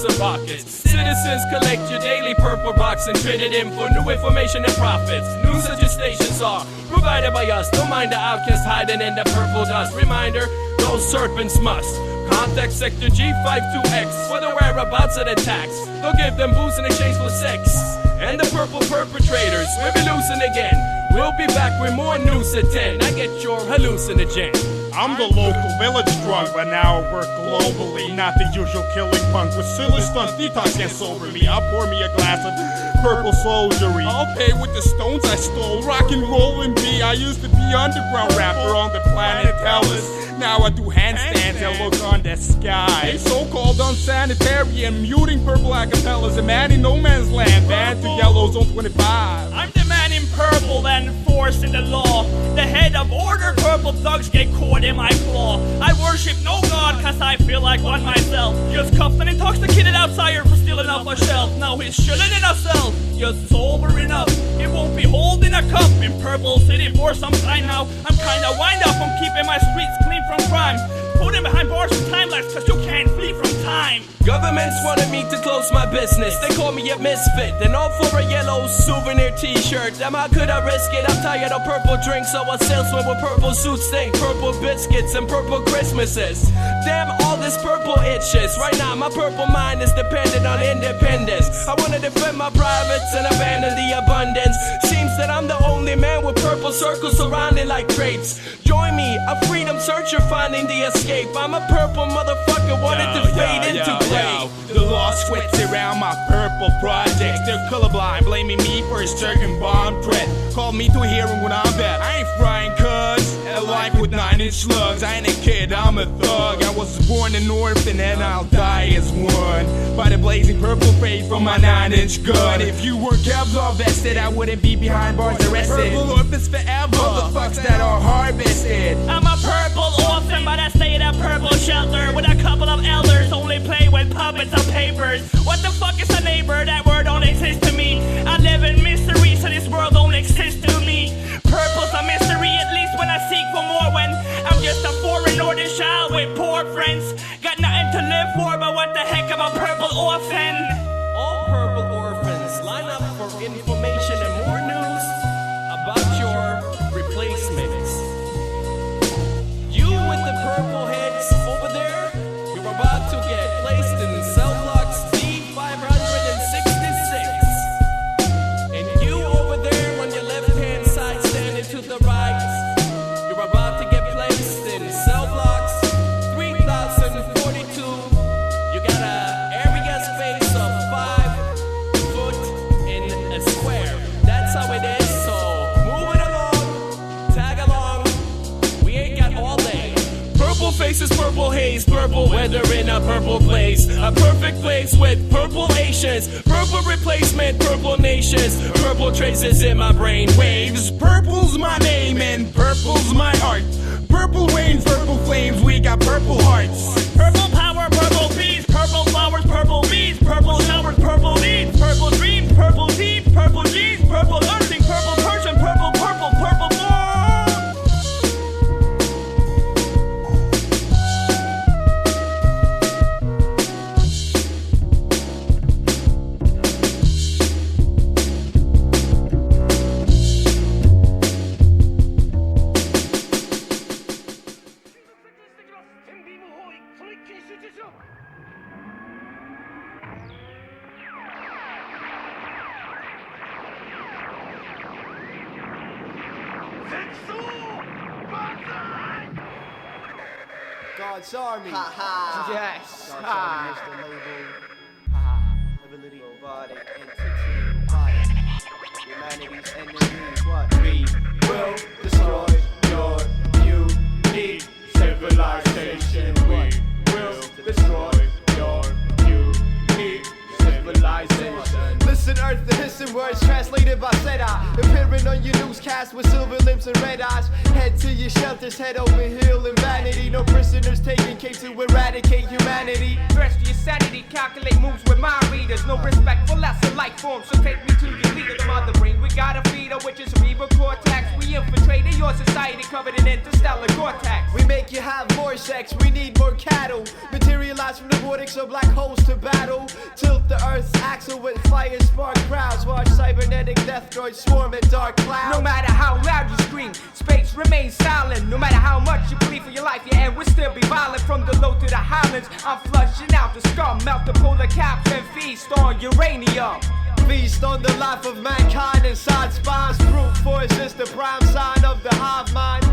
purples and pockets. Citizens collect your daily purple rocks and trade it in for new information and profits. News such stations are provided by us. Don't mind the outcast hiding in the purple dust. Reminder, those serpents must contact Sector G52X for the whereabouts of the attacks. They'll give them booze in exchange for sex. And the purple perpetrators will be losing again. We'll be back with more news at 10. I get your hallucinogen. I'm the local village drunk, but now I work globally. Not the usual killing punk with silly stunts, detox and sober me. I'll pour me a glass of purple soldiery. I'll pay with the stones I stole. Rock and roll and B. I used to be underground rapper on the planet Hellas. Now I do handstands and look on the sky. A so-called unsanitary and muting purple acapellas. A man in no man's land, banned to yellow zone 25. I'm the man in purple and enforcing the law. The head of order, purple thugs get caught in my claw. I worship no god cause I feel like one myself. Just cuffed an intoxicated outsider for stealing off a shelf. Now he's chilling in a cell, just sober enough. He won't be holding a cup in Purple City for some time now. I'm kinda wind up on keeping my streets clean from crime. Put him behind bars for time lapse cause you can't flee from time. Governments wanted me to close my business. They call me a misfit, and all for a yellow souvenir t-shirt. Damn, how could I risk it? I'm tired of purple drinks, so a salesman with purple suits think purple biscuits and purple Christmases. Damn, all this purple itches. Right now, my purple mind is dependent on independence. I wanna defend my privates and abandon the abundance. Seems that I'm the only man with purple circles surrounding like drapes. Join me, a freedom searcher finding the escape. I'm a purple motherfucker, wanted to fade into gray. The law sweats around my purple projects. They're colorblind, blaming me for a certain bomb threat. Call me to a hearing when I'm bad. I ain't frying cuz a life with 9-inch slugs. I ain't a kid, I'm a thug. I was born an orphan and I'll die as one. By the blazing purple fade from my 9-inch gun. If you were Kevlar vested, I wouldn't be behind bars arrested. Purple orphans forever, motherfuckers that are harvested. I'm a purple orphan, but I stay in a purple shelter with a couple of elders. Only play with puppets and papers. What the fuck is a neighbor? That word don't exist to me. I live in mystery, so this world don't exist to me. Purple's a mystery, at least when I seek for more. When I'm just a foreign northern child with poor friends. Got nothing to live for, but what the heck, I'm a purple orphan. All purple orphans line up for information and more news about your replacements. You with the purple heads over there, you're about to get placed in cell blocks D566. And you over there on your left hand side standing to the right, you're about to get placed in cell blocks 3042. You got a area space of 5 foot in a square. That's how it is, so move it along, tag along. We ain't got all day. Purple faces, purple haze, purple weather in a purple place. A perfect place with purple Asians, purple replacement, purple nations, purple traces in my brain waves. Purple's my name and purple's my art. Purple rain, purple flames, we got purple hearts. Purple power, purple peas, purple flowers, purple bees, purple showers, purple leaves, purple dreams, purple teeth, purple jeans, purple learning, purple person, purple, purple, purple more. God's Army. Ha ha. Yes. God's Army is the label. Ha ha. Ability, body, entity, body. Humanity's enemies. What? We will destroy your unique civilization. We will destroy your unique civilization. Listen, Earth, the hissing words translated by Seta. Appearing on your newscast with silver lips and red eyes. Head to your shelters, head over heel in vanity. No prisoners taken, came to eradicate humanity. Thresh to your sanity, calculate moves with my readers. No respect for lesser life forms, so take me to your leader. The mother brain, we gotta feed her, which is cerebral cortex. We infiltrated your society, covered in interstellar cortex. We make you have more sex, we need more cattle. Materialize from the vortex of black holes to battle. fire spark crowds. Watch cybernetic death droids swarm in dark clouds. No matter how loud you scream, space remains silent. No matter how much you plead for your life, your end will still be violent. From the low to the highlands, I'm flushing out the scum. Melt the polar caps and feast on uranium. Feast on the life of mankind inside spines. Brute force is the prime sign of the hive mind.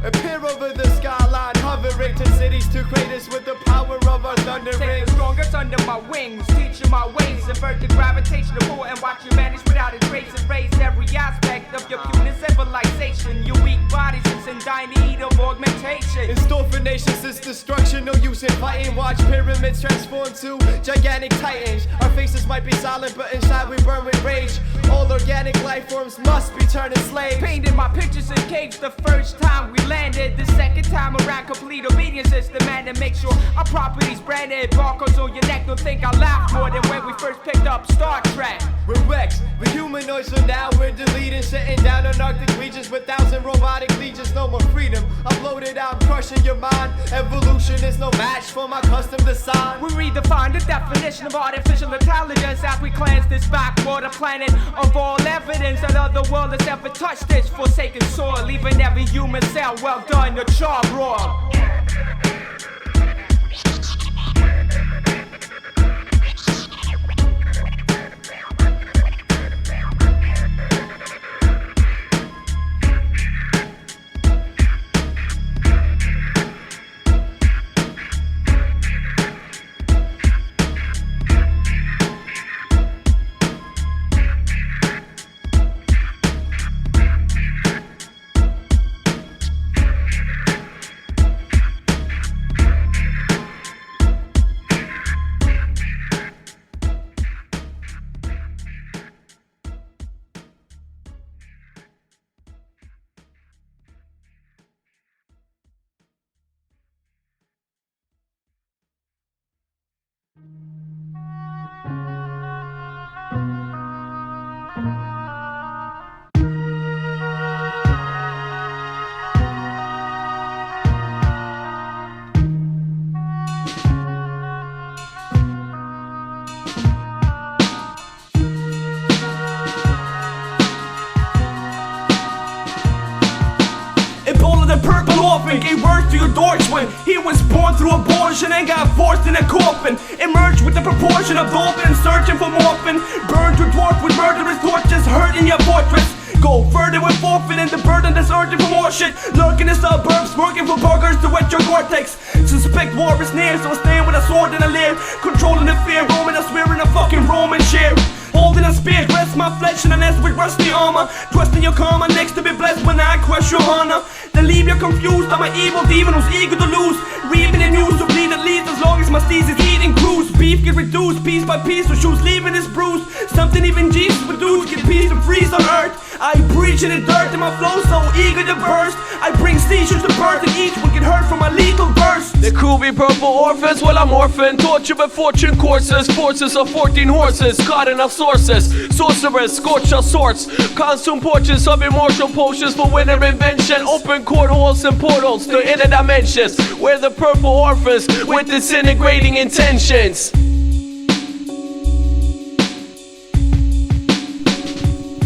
Appear over the skyline, hovering to cities to craters with the power of our thunder Take rings. the strongest under my wings, teach you my ways, invert the gravitational pull and watch you vanish without a trace. Erase every aspect of your puny civilization. Your weak bodies is in dire need of augmentation. In store for nations, it's destruction, no use in fighting. Watch pyramids transform to gigantic titans. Our faces might be silent, but inside we burn with rage. All organic life forms must be turned into slaves. Painted my pictures in caves the first time we landed. The second time around, complete obedience is demanded. Make sure our property's branded. Barcodes on your neck, don't think I laughed more than when we first picked up Star Trek. We're Rex, we're humanoids, so now we're deleted. Sitting down in Arctic regions with 1,000 robotic legions. No more freedom, uploaded, I'm crushing your mind. Evolution is no match for my custom design. We redefine the definition of artificial intelligence as we cleanse this backwater planet of all evidence that other world has ever touched this forsaken soil, leaving every human cell well done, a char broil. Ebola the purple orphan gave birth to your dorch when he was born through abortion and got forced in a coffin. Emerged with the proportion of dolphin searching for morphin. Burned to dwarf with murderous torches, hurt in your fortress. Go further with forfeit and the burden that's urging for more shit. Lurking in suburbs, working for burgers to wet your cortex. Suspect war is near, so I stand with a sword and a leer. Controlling the fear, roaming a spear in a fucking Roman chair. Holding a spear, rest my flesh in a nest with rusty armor. Trusting your karma next to be blessed when I crush your honor. Then leave you confused, I'm an evil demon who's eager to lose. Reaping the news to bleed at least as long as my steez is eating cruise. Beef get reduced piece by piece, so shoes leaving this bruise. Something even Jesus would do to get peace and freeze on earth. I breach in the dirt and my flow so eager to burst. I bring seizures to birth and each will get hurt from my lethal burst. The crew be purple orphans while I'm orphan. Torture with fortune courses, forces of 14 horses. Caught enough sources, sorcerers, scorch our swords. Consume porches of immortal potions for winter invention. Open courtholes and portals to inner dimensions. We're the purple orphans with disintegrating intentions.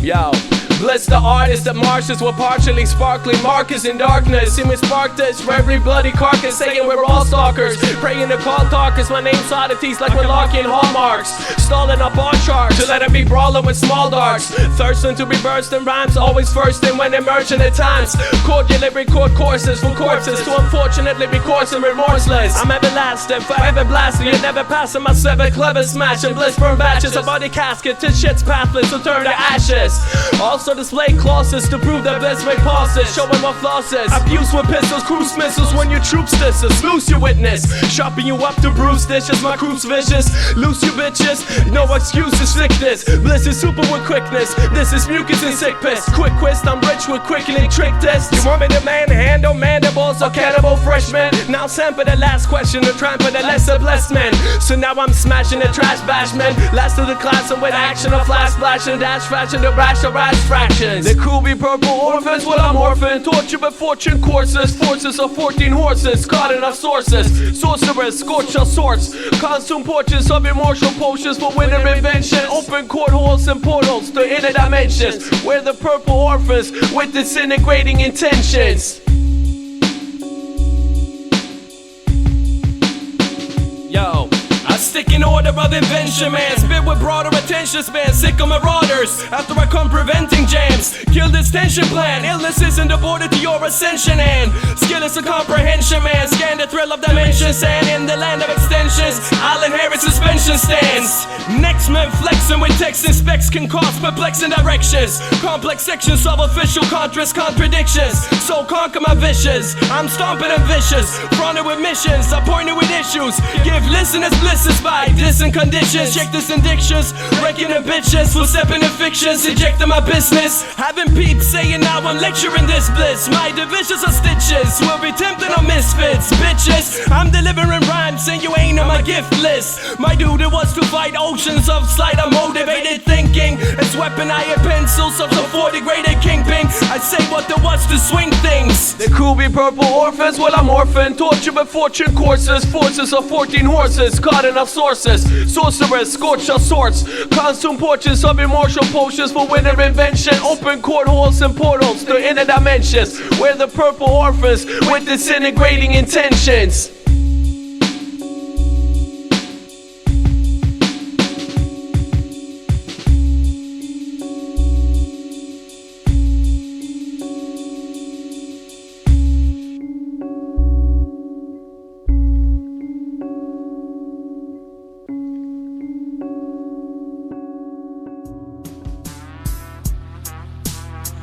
Yo. Bless the artist that marches with partially sparkling markers in darkness. See me spark this for every bloody carcass, saying we're all stalkers. Praying to call talkers, my name's oddities like we're locking hallmarks. Stalling up on charts to let it be brawling with small darts. Thirsting to be burst in rhymes, always first in when emerging at times. Cordial lyric court courses from corpses to unfortunately be coarse and remorseless. I'm everlasting, forever blasting, you never passing my seven clever smashing. Bliss burn batches, a body casket to shit's pathless to turn to ashes. Also display clauses to prove that bliss make pauses, showing what flaws is. Abuse with pistols, cruise missiles when your troops disses. Loose your witness, sharpen you up to bruise dishes. My crew's vicious, loose you bitches. No excuses, sickness. Bliss is super with quickness. This is mucus and sick piss. Quick twist, I'm rich with quickly trick tests. You want me to manhandle mandibles or cannibal freshmen? Now sample the last question to trample the lesser blessed men. So now I'm smashing the trash bash men. Last of the class and with action of flash splash and dash fashion the rash or rash fraction. rations. The crew be purple orphans, well I'm orphan. Torture but fortune courses, forces of 14 horses. Caught enough sources, sorcerers, scorch all sorts. Consume porches of immortal potions for winter invention. Open court halls and portals to inner dimensions. We're the purple orphans with disintegrating intentions. Yo, I stick in order of invention, man. Spit with broader attention span. Sick of marauders after I come preventing jams. Kill this tension plan. Illness isn't the border to your ascension, and skill is a comprehension, man. Scan the thrill of dimensions, and in the land of extensions, I'll inherit suspension stands. Next man flexing with text and specs can cause perplexing directions. Complex sections of official contradictions. So conquer my vicious. I'm stomping and vicious. Fronted with missions, appointed with issues. Give listeners blisses by dissing conditions. Check this indictions. Wrecking the bitches. Full stepping in fictions. Ejecting my business. Having peeps saying now I'm lecturing this bliss. My divisions are stitches. Will be tempting on misfits. Bitches, I'm delivering rhymes and you ain't on my gift list. My duty was to fight oceans of slight unmotivated thinking. As weapon I had pencils of the 40 graded kingpin. I say what there was to swing things. The crew be purple orphans, well I'm orphan. Torture but fortune courses, forces of 14 horses. Caught enough sources, sorcerers, scorch all sorts. Consume porches of immortal potions for winter invention. Open court halls and portals to inner dimensions. We're the purple orphans with disintegrating intentions.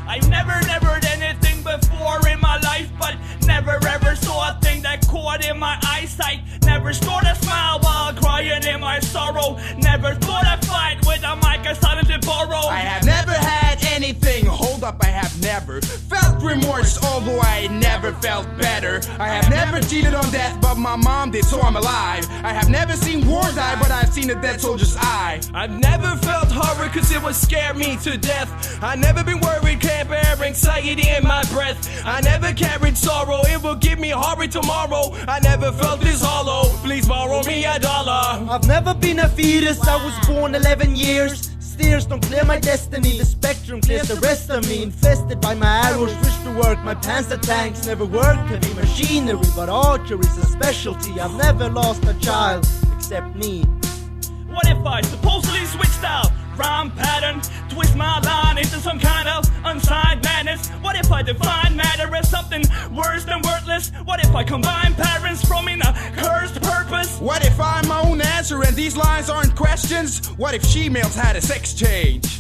I've never heard anything before in my life, but never ever saw a thing that caught in my eyesight. Never stored a smile while crying in my sorrow. Never thought I'd fight with a mic I silently borrow. I have never had anything, hold up, I have never felt remorse, although I never felt better. I have never cheated on death, but my mom did, so I'm alive. I have never seen war die, but I've seen a dead soldier's eye. I've never felt horror cause it would scare me to death. I never been worried, can't bear anxiety in my breath. I never carried sorrow, it will give me horror tomorrow. I never felt this hollow, please borrow me $1. I've never been a fetus, I was born 11 years. Steers don't clear my destiny, the spectrum clears the rest of me. Infested by my arrows, wish to work, my panzer tanks never work. Heavy machinery, but archery's a specialty. I've never lost a child, except me. What if I supposedly switched out rhyme pattern, twist my line into some kind of unsigned madness? What if I define matter as something worse than worthless? What if I combine patterns from in a cursed purpose? What if I'm my own answer and these lines aren't questions? What if she-mails had a sex change?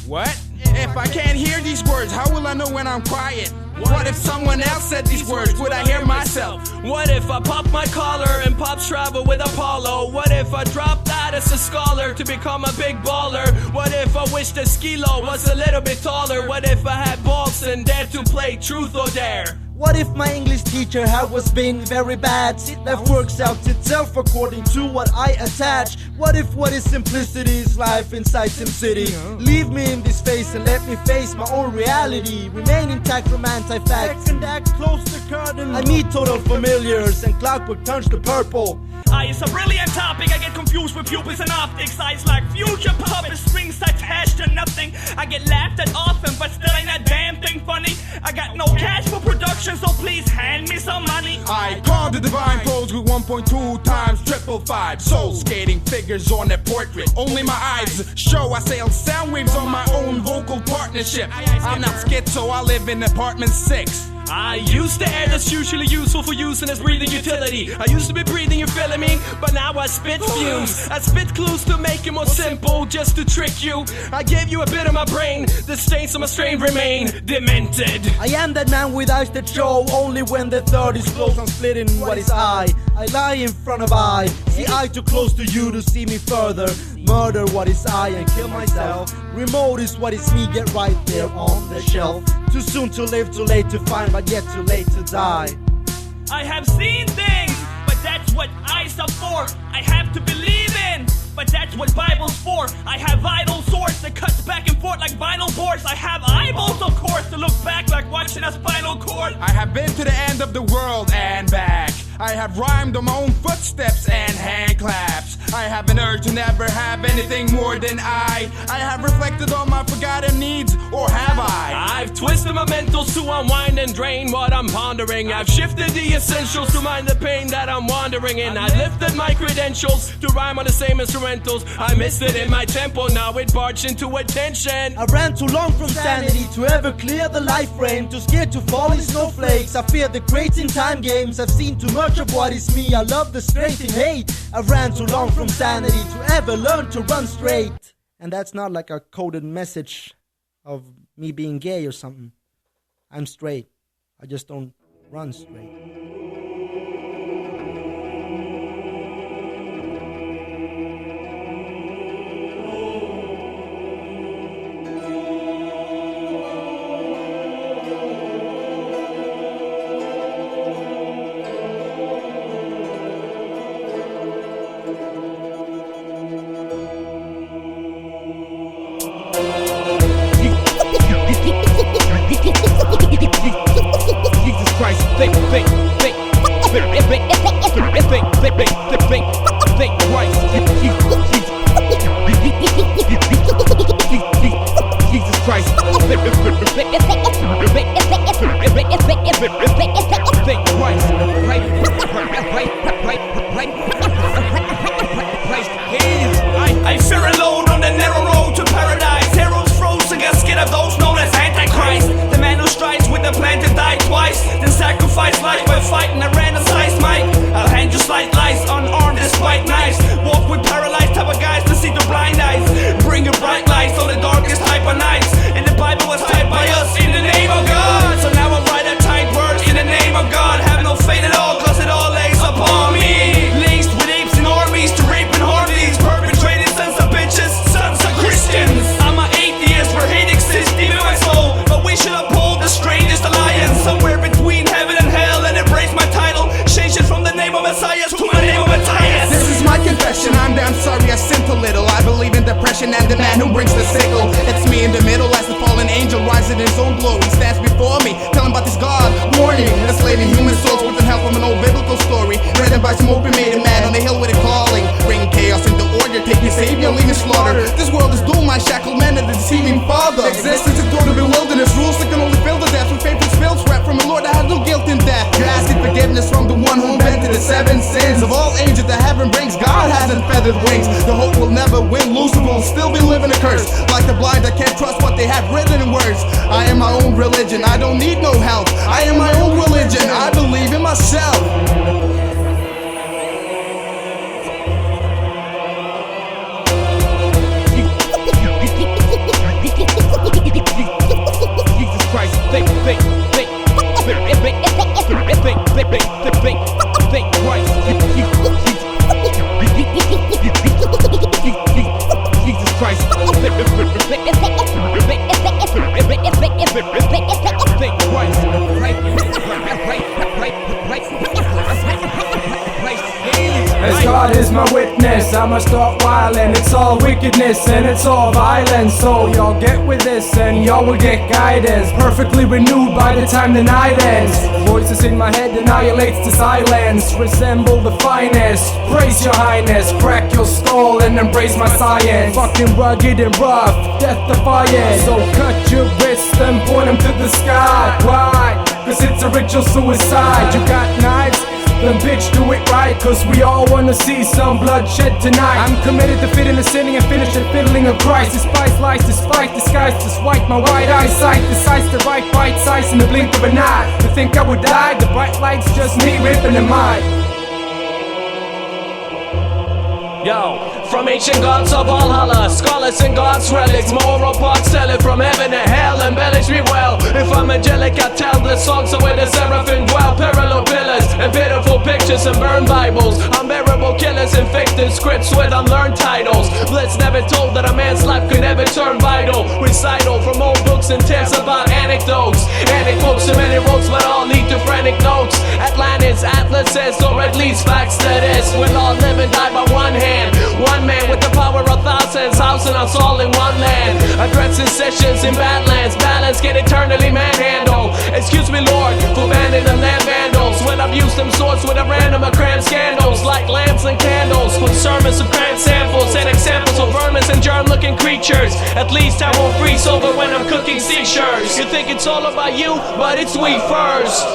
What? If I can't hear these words, how will I know when I'm quiet? What if someone else said these words? Would I hear myself? What if I pop my collar and pops travel with Apollo? What if I dropped out as a scholar to become a big baller? What if I wished that Skilo was a little bit taller? What if I had balls and dared to play truth or dare? What if my English teacher had was been very bad? Life works out itself according to what I attach. What if what is simplicity is life inside SimCity? Leave me in this space and let me face my own reality. Remain intact from anti-facts. Second act, close the curtain. I meet total familiars and clockwork turns to purple. It's a brilliant topic, I get confused with pupils and optics. Eyes like future puppets, strings attached to nothing. I get laughed at often, but still ain't a damn thing funny. I got no cash for production, so please hand me some money. I call the divine pose with 1.2 times 555. Soul skating figures on that portrait. Only my eyes show I sail Soundwaves on my own vocal partnership. I'm not schizo, I live in apartment 6. I used the air that's usually useful for using as breathing utility. I used to be breathing, you feeling me? But now I spit fumes. I spit clues to make it more simple, just to trick you. I gave you a bit of my brain, the stains of my strain remain demented. I am that man with eyes that show only when the third is close. I'm splitting what is I lie in front of I. See I too close to you to see me further. Murder what is I and kill myself. Remote is what is me, get right there on the shelf. Too soon to live, too late to find, but yet too late to die. I have seen things, but that's what eyes are for. I have to believe in, but that's what Bible's for. I have vital swords that cuts back and forth. sport like vinyl boards. I have eyeballs, of course, to look back like watching a spinal cord. I have been to the end of the world and back. I have rhymed on my own footsteps and hand claps. I have an urge to never have anything more than I have reflected on my forgotten needs, or have I? I've twisted my mentals to unwind and drain what I'm pondering. I've shifted the essentials to mind the pain that I'm wandering in. I lifted my credentials to rhyme on the same instrumentals. I missed it in my tempo, now it barged into attention. I ran too long from sanity to ever clear the life frame. Too scared to fall in snowflakes. I fear the greats in time games. I've seen too much of what is me. I love the straight and hate. I ran too long from sanity to ever learn to run straight. And that's not like a coded message of me being gay or something. I'm straight. I just don't run straight. I fear alone on the narrow road to paradise. Heroes froze against skin of those known as Antichrist. The man who strives with the plan to die twice, then sacrifice life by fighting a random size mic. I'll hand you slight lies, unarmed despite knives. Walk with paralyzed type of guys to see through blind eyes. Bring your bright lights on the darkest type of nights. And the Bible was typed by us in the name of God. So now I write a tight words in the name of God. Have no faith at all, cause it all lays upon me. Laced with apes and armies to rape and harm these perpetrated sons of bitches, sons of Christians. I'm an atheist where hate exists deep in my soul, but we should uphold the strangest alliance. Somewhere between heaven and hell, and embrace my title. Change it from the name of Messiah to my name of Matthias. This is my confession, I'm damn sorry I sinned a little. I believe in depression and the man who brings the sickle. It's me in the middle as the fallen angel rising in his own glory. He stands before me, telling about this God, warning, enslaving human souls with the help from an old biblical story. Written by some open-minded man on the hill with a calling. Bringing chaos into order, taking savior, leaving slaughter. This world is doomed, my shackled man and the deceiving father. Existence is doomed to be wilderness, rules that can only fill the death. With faithful spills, rap from a Lord that has no guilt in death. You're asking forgiveness from the one who invented the 7 sins of all ages that heaven brings. God hasn't feathered wings. The hope will never win. Lucifer will still be living a curse. Like the blind that can't trust what they have written in words. I am my own religion. I don't need no help. I am my own religion. I believe in myself. Jesus Christ, think Christ. Jesus Christ. As God is my witness, I'ma start wildin'. It's all wickedness and it's all violence. So y'all get with this and y'all will get guidance. Perfectly renewed by the time the night ends. Voices in my head annihilates the silence. Resemble the finest. Praise your highness. Crack your skull and embrace my science. Fucking rugged and rough, death defiant. So cut your wrist and point them to the sky. Why? Cause it's a ritual suicide. You got knives? Then bitch do it right, cause we all wanna see some bloodshed tonight. I'm committed to fitting the sinning and finish the fiddling of Christ. Despise lies, despite disguise, just wipe my white eyesight. Decides to write bite size in the blink of an eye. To think I would die, the bright light's just me ripping the mind. Yo, from ancient gods of Valhalla, scholars and gods' relics, moral parts tell it from heaven to hell, embellish me well. If I'm angelic, I tell the songs of where the seraphim dwell. Parallel pillars and pitiful pictures and burned Bibles. Unbearable killers and fictive scripts with unlearned titles. Blitz never told that a man's life could ever turn vital. Recital from old books and tales about anecdotes. Anecdotes to many roads, but all lead to frantic notes. Atlantis, atlases, or at least facts that is. We'll all live and die by one hand. One man with the power of thousands nonsense, housing us all in one land. Addressing sessions in badlands, balance get eternally manhandled. Excuse me, Lord, for banning the land vandals. When I've used them swords with a random cram scandals, like lamps and candles, with sermons of grand samples and examples of vermins and germ-looking creatures. At least I won't freeze over when I'm cooking seashores. You think it's all about you, but it's we first.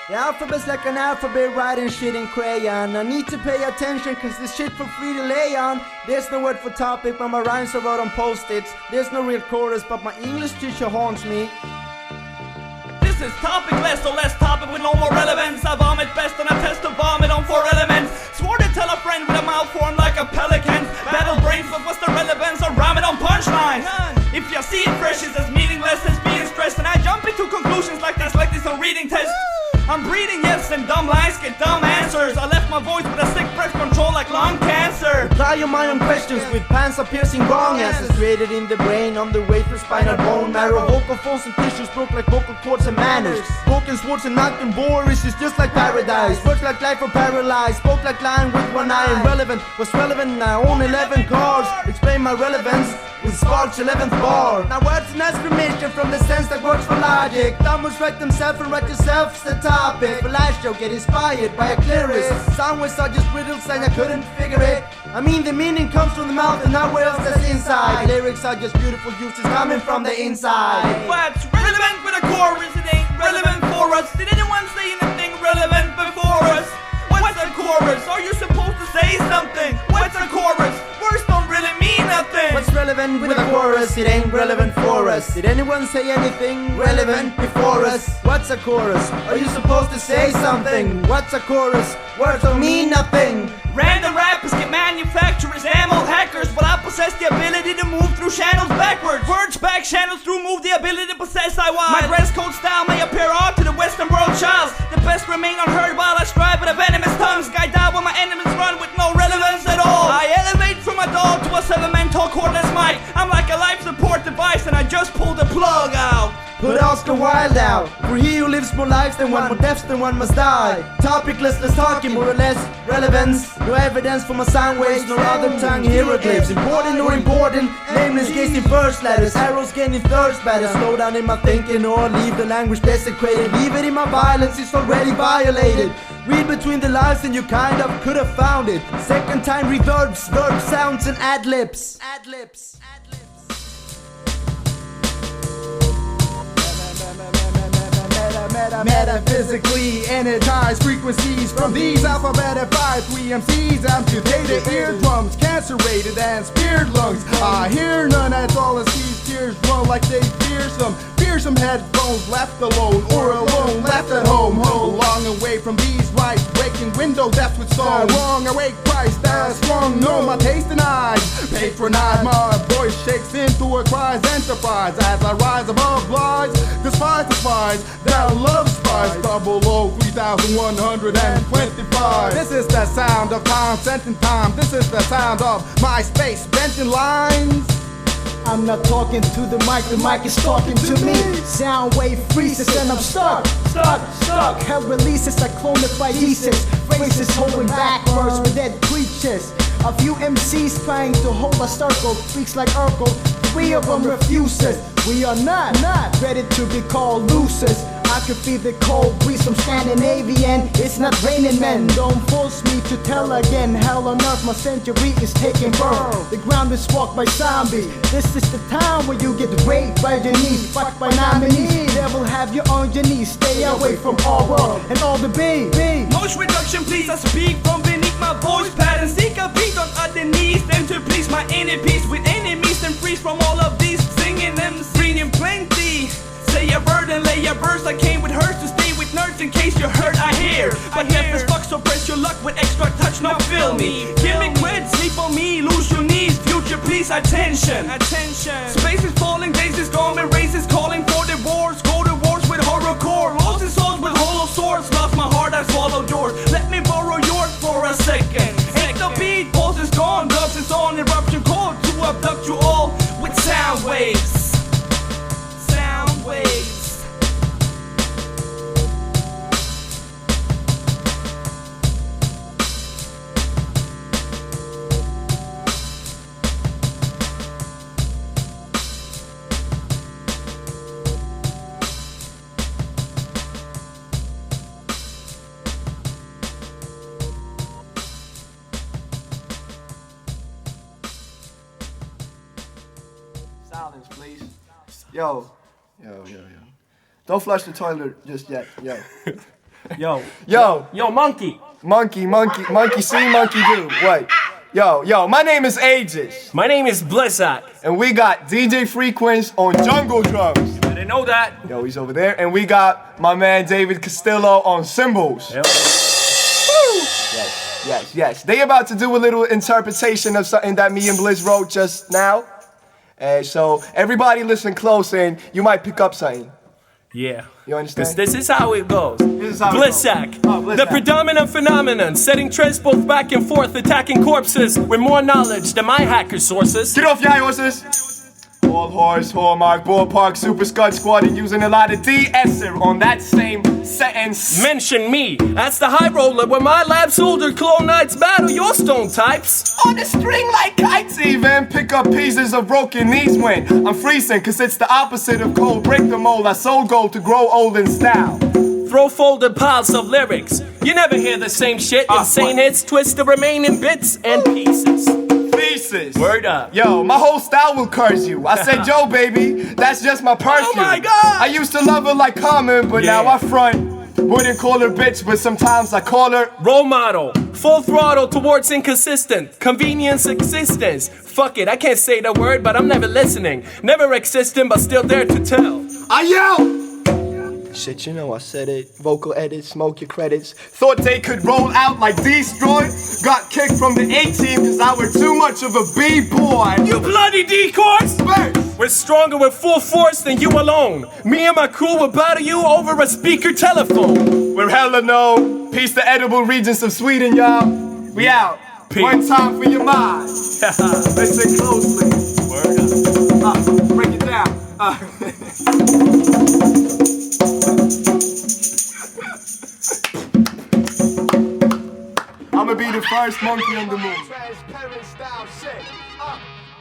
The alphabet's like an alphabet writing shit in crayon. I need to pay attention cause this shit for free to lay on. There's no word for topic but my rhymes are wrote on post-its. There's no real chorus but my English teacher haunts me. This is topicless, so less topic with no more relevance. I vomit best and I test to vomit on 4 elements. Swore to tell a friend with a mouth formed like a pelican. Battle brains, but what's the relevance? I rhyme it on punchlines. If you see it fresh, it's as meaningless as being stressed. And I jump into conclusions like this on reading tests. I'm breathing yes and dumb lines get dumb answers. I left my voice with a sick breath control like lung cancer. Reply your mind on questions with pants of piercing wrong answers created in the brain on the way through spinal bone marrow. Vocal folds and tissues broke like vocal cords and manners. Broken swords and knocked and boris is just like paradise. Words like life or paralyzed. Spoke like lion with one eye. Irrelevant was relevant now. Own 11 cars. Explain my relevance with Sparks 11th bar. Now words an exclamation from the sense that works for logic. Thumbers write themselves and write yourself's the topic. The last show get inspired by a clearist. Soundwaves are just riddles and I couldn't figure it. I mean the meaning comes from the mouth and not where else that's inside. Lyrics are just beautiful uses coming from the inside. What's relevant with a chorus? It ain't relevant for us. Did anyone say anything relevant before us? What's a chorus? Are you supposed to say something? What's a chorus? Words don't really mean nothing. What's relevant with a chorus? It ain't relevant for us. Did anyone say anything relevant before us? What's a chorus? Are you supposed to say something? What's a chorus? Words don't mean nothing. Random rappers get manufacturers, ammo hackers, but I possess the ability to move through channels backwards. Words back channels through move the ability to possess I want. My dress code style may appear odd to the Western world childs. The best remain unheard while I strive with a venomous tongues. Guy die when my enemies run with no relevance at all. I elevate from a dog to a 7-mental cordless mic. I'm like a life support device and I just pulled the plug out. Put Oscar Wilde out. For he who lives more lives than one, more deaths than one must die. Topicless, less talking, more or less relevance. No evidence for my sound waves, no other tongue hieroglyphs. Important or important, nameless gazing first letters. Arrows gaining thirst better. Slow down in my thinking or leave the language desecrated. Leave it in my violence, it's already violated. Read between the lines and you kind of could have found it. Second time reverbs, verb sounds and ad-libs. Ad-libs. Metaphysically energized frequencies from these alphabetified 3 MCs amputated eardrums, cancerated and speared lungs. I hear none at all as these tears run like they fearsome headphones left alone or alone left at home. Long away from these lights breaking window depths with stone. Wrong awake Christ as strong, know my taste and eyes. Patronize my voice shakes into a cries enterprise as I rise above lies. Despise that love spies. 003,125. This is the sound of time sent in time. This is the sound of my space bent in lines. I'm not talking to the mic is talking to me. Sound wave freezes and I'm stuck. Hell releases like clonified thesis. Phrases holding backwards with dead creatures. A few MCs trying to hold a circle. Freaks like Urkel, 3 of them refuses. We are not ready to be called losers. I could feel the cold breeze from Scandinavian. It's not raining, men. Don't force me to tell again. Hell on earth, my century is taking birth. The ground is walked by zombies. This is the time where you get raped by your knees, fucked by nominees. Devil have you on your knees. Stay away from all world and all the B. Noise reduction, please. I speak from beneath my voice pattern. Seek a beat on other knees, then to please my inner peace with enemies and freeze from all of these singing them. stuck with extra touch, now feel me. Give me quid, sleep on me, lose your knees. Future, please, attention. Space is falling, days is gone, and races calling for the wars. Go to wars with horrorcore. Lost his souls with hollow swords. Lost my heart, I swallowed yours. Let me borrow yours for a second. Take the beat, pulse is gone, dubs is on, eruption call to abduct you all with sound waves. Sound waves. Silence, please. Yo. Don't flush the toilet just yet. Yo, monkey. Monkey see, monkey do. What? Yo, my name is Aegiz. My name is Blizzak. And we got DJ Frekwens on jungle drums. I didn't know that. Yo, he's over there. And we got my man David Castillo on cymbals. Yep. Yes. They about to do a little interpretation of something that me and Blizz wrote just now. So everybody listen close and you might pick up something. Yeah. You understand? This is how it goes. Blizzak, the predominant phenomenon, setting trends both back and forth, attacking corpses with more knowledge than my hacker sources. Get off your high horses! All horse, hallmark, ballpark, super scud squad, and using a lot of de-esser on that same sentence. Mention me as the high roller when my lab soldier clone knights battle your stone types. On the string like kites even, pick up pieces of broken knees when I'm freezing, cause it's the opposite of cold. Break the mold, I soul gold to grow old in style. Throw folded piles of lyrics. You never hear the same shit. Insane hits, twist the remaining bits and pieces. Word up. Yo, my whole style will curse you. I said, yo, baby, that's just my perfume. Oh my God! I used to love her like Carmen, but now I front. Wouldn't call her bitch, but sometimes I call her role model. Full throttle towards inconsistent convenience existence. Fuck it, I can't say the word, but I'm never listening. Never existing, but still there to tell. I yell! Shit, you know I said it. Vocal edits, smoke your credits. Thought they could roll out like Destroy. Got kicked from the A-team cause I were too much of a B-boy. You bloody decoys! First. We're stronger with full force than you alone. Me and my crew will battle you over a speaker telephone. We're hella known. Peace to edible regions of Sweden, y'all. We out. Peace. One time for your mind. Listen closely. Word up. Break it down. I'ma be the first monkey on the moon. Transparent style shit.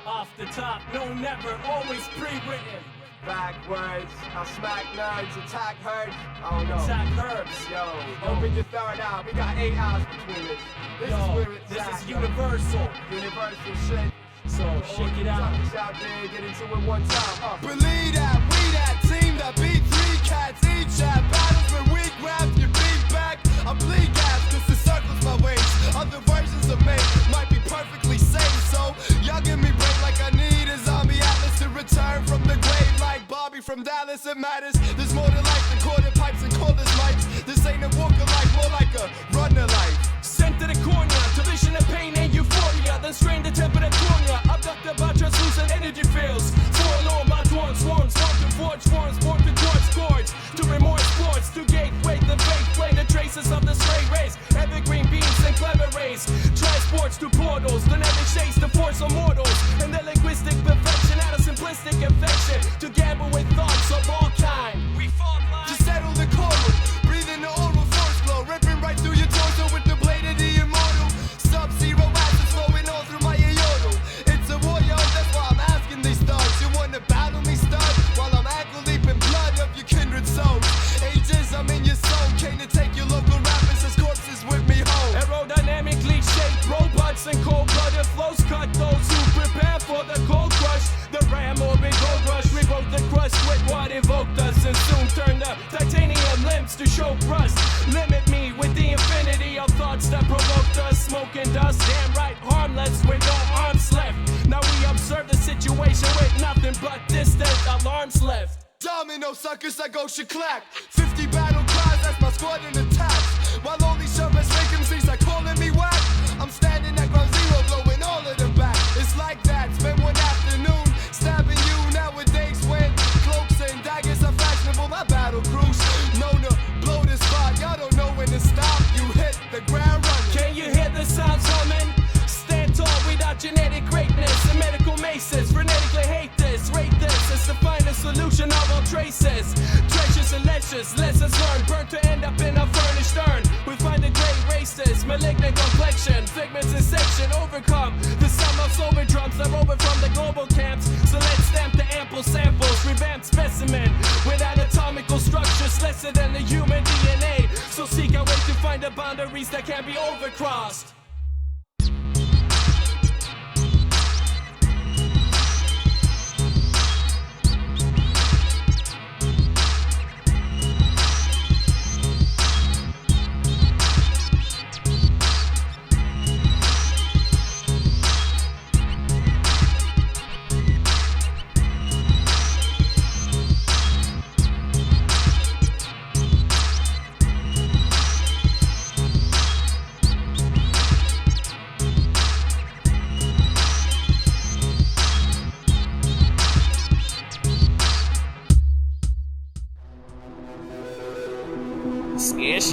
Off the top, no never, always pre-written. Backwards, I smack nerds, attack herds. I don't know. Attack herbs. Yo, open your third eye. We got 8 hours between us. This is where it's this at, is universal. Universal shit. So shake it out. Out there, get into it one time. Believe that, we that team that beat 3 cats each at battles where we grab your beat back. I bleed gas cause it circles my wings. Other versions of me might be perfectly safe. So y'all give me break like I need a zombie atlas to return from the grave like Bobby from Dallas. It matters. There's more to life than corded pipes and cordless mics. This ain't a walk of life, more like a run of life. Sent to the corner, to vision of pain and euphoria. Then strain the temperature corner. Abducted by translucent energy fields. Forlorn by torn swarms. Born to forge forms, born to torch scourge. To remorse sports, to gateway the fake play. The traces of the stray race. Evergreen beams and clever rays. Transports to portals. The never chase the force of mortals. And the linguistic perfection out of simplistic affection. To gamble with thoughts of all kind. We fall blind. Just settle the chordal. Breathe in the oral force flow. Ripping right through your torso with the blade of the immortal. Sub-zero acids flowing all through my aorta. It's a war, yo, that's why I'm asking these thugs. You wanna battle me, stud? While I'm ankle deep in blood of your kindred souls. Ages, I'm in your soul. Came to take your local rappers as corpses with me home. Aerodynamically shaped robots and cold-blooded flows cut those who prepare for the cold crush. The ram orbit gold rush, revoke the crust with what evoked us and soon turn the titanium limbs to show rust. Limit me with the infinity of thoughts that provoked us. Smoke and dust, damn right, harmless with no arms left. Now we observe the situation with nothing but distant alarms left. Domino suckers that go shaklack. 50 battle cries, that's my squad in attacks. While only service making MCs are calling me whack. I'm standing at ground zero, blowing all of them back. It's like that, spend one afternoon stabbing you nowadays when cloaks and daggers are fashionable. My battle crews known to blow this spot. Y'all don't know when to stop. You hit the ground running. Can you hear the sounds humming? Stand tall without genetic greatness and medical maces. Frenetically hate this, rate this. It's the final solution of all traces. Treasures and lectures, lessons learned. Burnt to end up in a furnished urn. We find the great races, malignant complexion. Figments in section, overcome the sum of sober drums that rover from the global camps. So let's stamp the ample samples, revamped specimen with anatomical structures lesser than the human DNA. So seek a way to find the boundaries that can be overcrossed.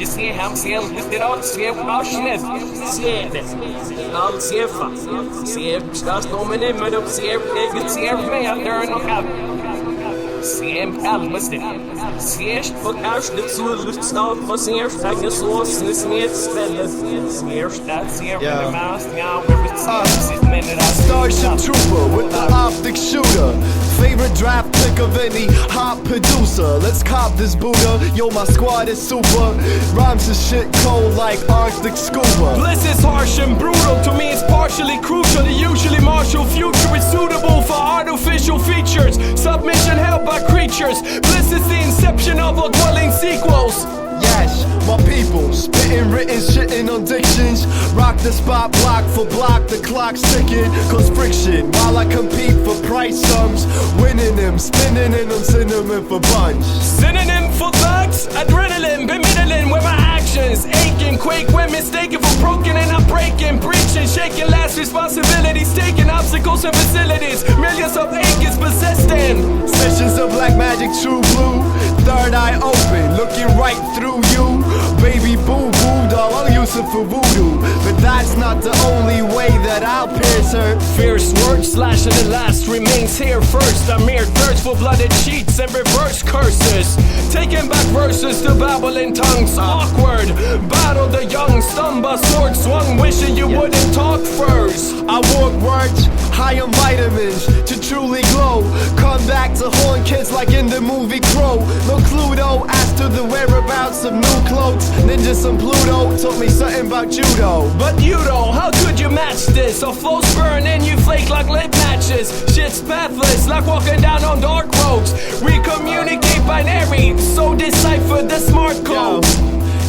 Se hem ser literat se passionet se det allt se fast se stas kommer ni med upp se eget se med att dörren och allt se allmäst se på arslet så luststav på se jag så snitt stället se stat se med mast ja Starship Trooper with the Optic shooter. Favorite draft pick of any hot producer. Let's cop this Buddha. Yo, my squad is super. Rhymes is shit cold like Arctic scuba. Bliss is harsh and brutal. To me, it's partially crucial. The usually martial future is suitable for artificial features. Submission held by creatures. Bliss is the inception of all dwelling sequels. Yes, my people, spitting, written, shitting on dictions. Rock the spot, block for block, the clock's ticking. Cause friction, while I compete for price sums. Winning them, spinning in them, cinnamon for bunch. Synonym for thugs, adrenaline, bemiddling with my actions. Aching, quake when mistaken for broken and I'm breaking. Breaching, shaking, last responsibilities. Taking obstacles and facilities. Millions of Aegiz possessed in Sessions of black magic, true blue. Third eye open, looking right through you. Baby boo boo doll, I'll use it for voodoo. But that's not the only way that I'll pierce her. Fierce words slashing the last remains here first. A mere thirst for blooded cheats and reverse curses. Taking back verses to babbling tongues. Awkward, battle the young, stumble, sword swung. Wishing you wouldn't talk first. I walk words, high on vitamins to truly glow. Come back to haunt kids like in the movie Crow. No clue though, as to the whereabouts of new clothes. Ninjas and Pluto taught me something about judo. But you don't, how could you match this? Our flows burn and you flake like lit matches. Shit's pathless, like walking down on dark roads. We communicate binary, so decipher the smart code.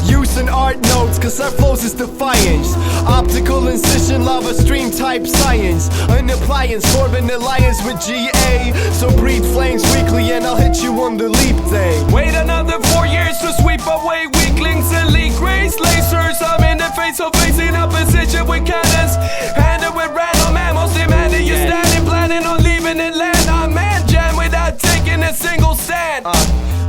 Using art notes, cause our flows is defiance. Optical incision, lava stream type science. An appliance, forming alliance with GA. So breathe flames weekly and I'll hit you on the leap day. Wait another 4 years to sweep away weaklings and leak rays. Lasers, I'm in the face of facing opposition with cannons. Handed with random mammals, demanding you standing, planning on leaving and land on man jam without taking a single stand.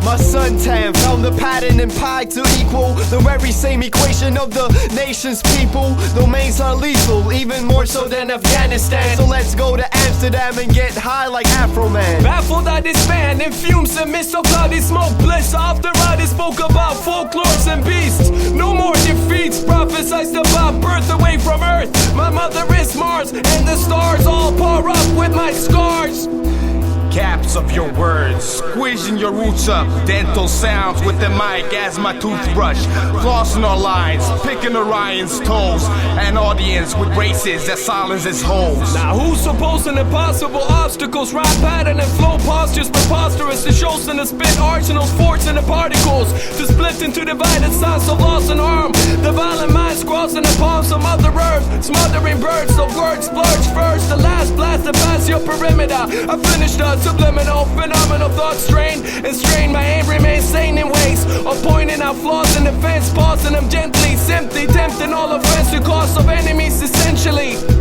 My suntan found the pattern in pi to equal the very same equation of the nation's people. Domains are lethal, even more so than Afghanistan. So let's go to Amsterdam and get high like Afro Man. Baffled I disband in fumes and mist of cloudy smoke. Bliss after I spoke about folklores and beasts. No more defeats, prophesized about birth away from Earth. My mother is Mars and the stars all pour up with my scars. Caps of your words, squeezing your roots up. Dental sounds with the mic as my toothbrush. Flossing our lines, picking Orion's toes. An audience with braces that silences holes. Now who's supposing impossible obstacles? Rhyme pattern and flow postures preposterous. The shows in the spit arsenals, force in the particles. To split into divided sounds of loss and harm. The violent mind crossing the palms of Mother Earth. Smothering birds, the words splurge first. The last blast to pass your perimeter. I finished a subliminal, phenomenal thought strain and strain. My aim remains sane in ways of pointing out flaws in the fence, pausing them gently, simply tempting all offense to cause of enemies essentially.